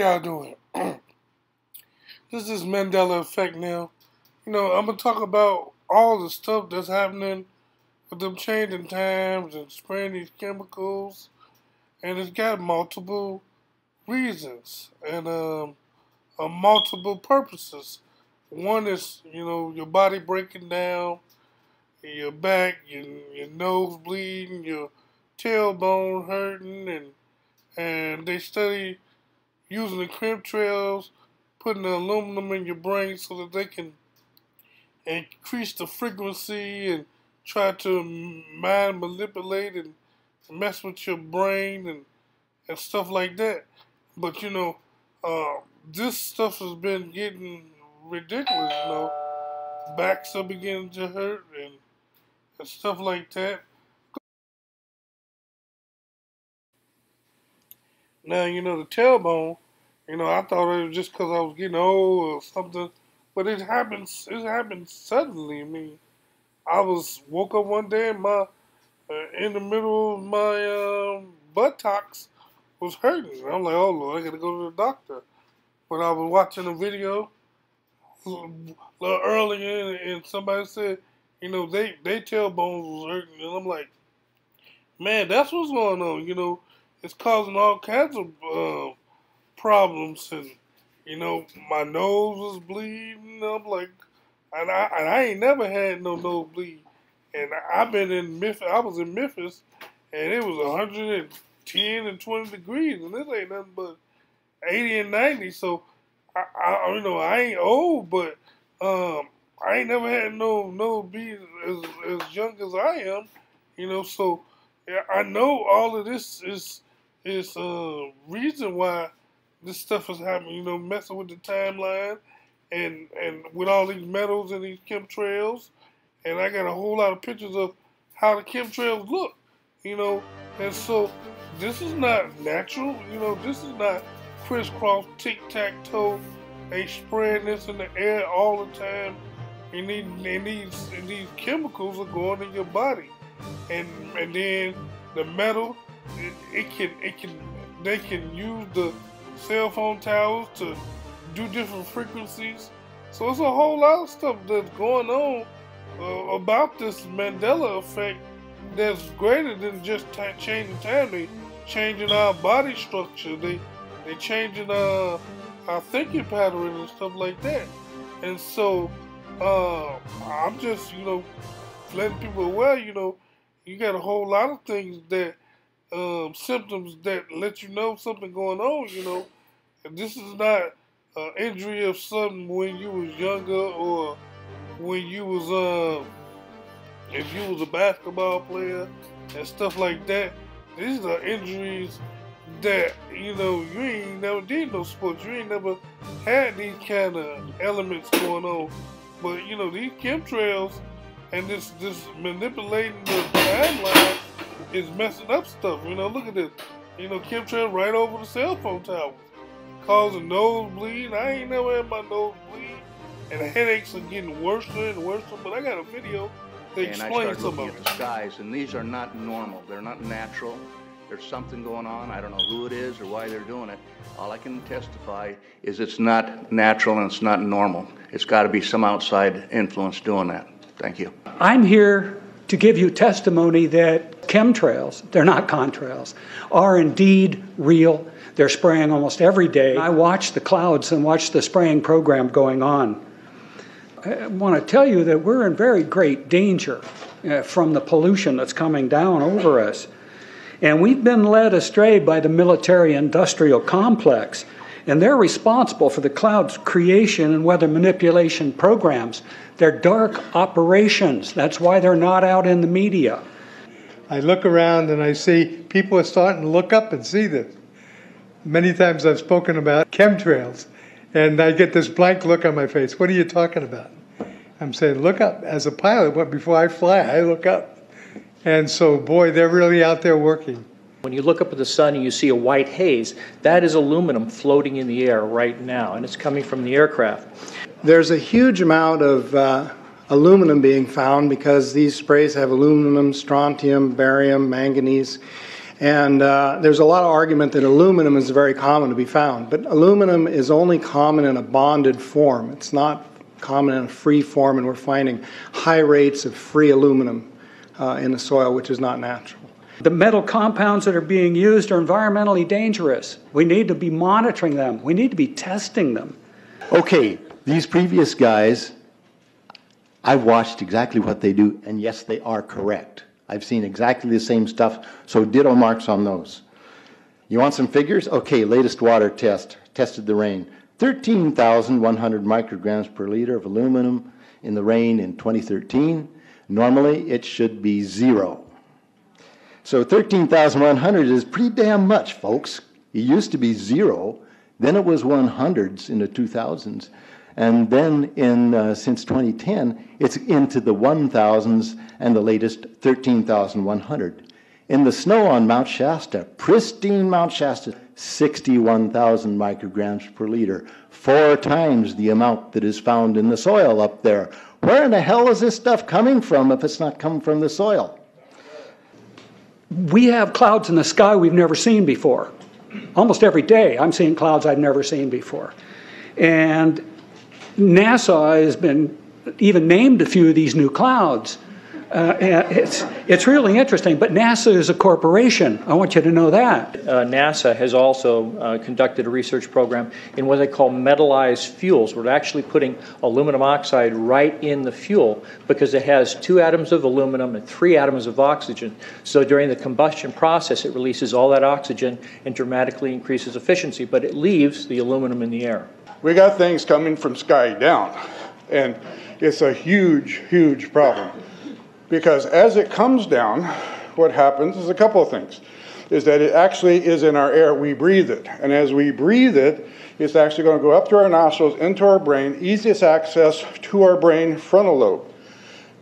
y'all doing? This is Mandela Effect now. I'm going to talk about all the stuff that's happening with them changing times and spraying these chemicals. And it's got multiple reasons and multiple purposes. One is, your body breaking down, your back, your nose bleeding, your tailbone hurting, and they study using the chemtrails, putting the aluminum in your brain so that they can increase the frequency and try to mind manipulate and mess with your brain and stuff like that. But this stuff has been getting ridiculous. Backs are beginning to hurt and stuff like that. Now, the tailbone, I thought it was just because I was getting old or something, but it happened suddenly. I mean, woke up one day and in the middle of my buttocks was hurting. I'm like, oh Lord, I gotta go to the doctor. But I was watching a video a little earlier and somebody said, they tailbones was hurting. And I'm like, man, that's what's going on, It's causing all kinds of problems, and my nose was bleeding. I'm like, and I ain't never had no nosebleed, and I've been in Memphis. I was in Memphis, and it was 110 and 20 degrees, and this ain't nothing but 80 and 90. So I ain't old, but I ain't never had no nosebleed as young as I am, So yeah, I know all of this is reason why this stuff is happening, messing with the timeline and with all these metals and these chemtrails. And I got a whole lot of pictures of how the chemtrails look, And so this is not natural, this is not crisscross, tic-tac-toe. They spraying this in the air all the time. And these chemicals are going in your body. And then the metal, they can use the cell phone towers to do different frequencies. So it's a whole lot of stuff that's going on about this Mandela Effect that's greater than just changing time. They changing our body structure. They changing our thinking pattern and stuff like that. And so I'm just letting people aware. You got a whole lot of things that symptoms that let you know something going on. And this is not an injury of something when you was younger or when you was if you was a basketball player and stuff like that. These are injuries that you ain't never did no sports. You ain't never had these kind of elements going on. But these chemtrails and this manipulating the timeline is messing up stuff. Look at this. Chemtrail right over the cell phone tower, causing nosebleed. I ain't never had my nose bleed, and the headaches are getting worse and worse. But I got a video that explains some of it. And I started looking at the skies, and these are not normal. They're not natural. There's something going on. I don't know who it is or why they're doing it. All I can testify is it's not natural and it's not normal. It's got to be some outside influence doing that. Thank you. I'm here to give you testimony that chemtrails, they're not contrails, are indeed real. They're spraying almost every day. I watch the clouds and watch the spraying program going on. I want to tell you that we're in very great danger from the pollution that's coming down over us. And we've been led astray by the military-industrial complex, and they're responsible for the cloud's creation and weather manipulation programs. They're dark operations. That's why they're not out in the media. I look around and I see people are starting to look up and see this. Many times I've spoken about chemtrails, and I get this blank look on my face. What are you talking about? I'm saying, look up. As a pilot, before I fly, I look up. And so, boy, they're really out there working. When you look up at the sun and you see a white haze, that is aluminum floating in the air right now, and it's coming from the aircraft. There's a huge amount of aluminum being found because these sprays have aluminum, strontium, barium, manganese, And there's a lot of argument that aluminum is very common to be found, but aluminum is only common in a bonded form. It's not common in a free form, and we're finding high rates of free aluminum in the soil, which is not natural. The metal compounds that are being used are environmentally dangerous. We need to be monitoring them. We need to be testing them. Okay, these previous guys, I've watched exactly what they do, and yes, they are correct. I've seen exactly the same stuff, so ditto marks on those. You want some figures? Okay, latest water test, tested the rain. 13,100 micrograms per liter of aluminum in the rain in 2013. Normally, it should be 0. So 13,100 is pretty damn much, folks. It used to be 0, then it was 100s in the 2000s, and then since 2010, it's into the 1,000s and the latest 13,100. In the snow on Mount Shasta, pristine Mount Shasta, 61,000 micrograms per liter, 4 times the amount that is found in the soil up there. Where in the hell is this stuff coming from if it's not coming from the soil? We have clouds in the sky we've never seen before. Almost every day I'm seeing clouds I've never seen before. And NASA has been even named a few of these new clouds. It's really interesting, but NASA is a corporation. I want you to know that. NASA has also conducted a research program in what they call metallized fuels. We're actually putting aluminum oxide right in the fuel because it has 2 atoms of aluminum and 3 atoms of oxygen. So during the combustion process, it releases all that oxygen and dramatically increases efficiency, but it leaves the aluminum in the air. We got things coming from sky down, and it's a huge, huge problem. Because as it comes down, what happens is a couple of things. Is that it actually is in our air, we breathe it. And as we breathe it, it's actually going to go up through our nostrils, into our brain, easiest access to our brain frontal lobe.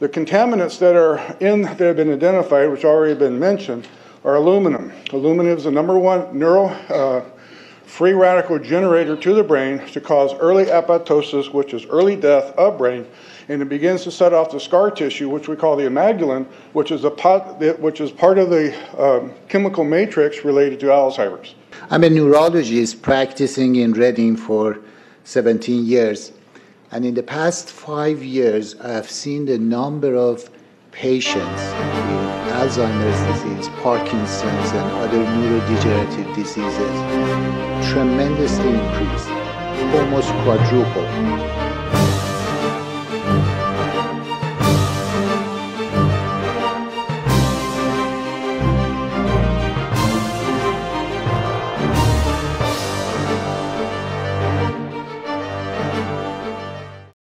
The contaminants that have been identified, which already been mentioned, are aluminum. Aluminum is the #1 free radical generator to the brain to cause early apoptosis, which is early death of brain, and it begins to set off the scar tissue, which we call the amygdalin, which is part of the chemical matrix related to Alzheimer's. I'm a neurologist practicing in Reading for 17 years, and in the past 5 years, I have seen the number of patients with Alzheimer's disease, Parkinson's, and other neurodegenerative diseases tremendously increase, almost quadruple.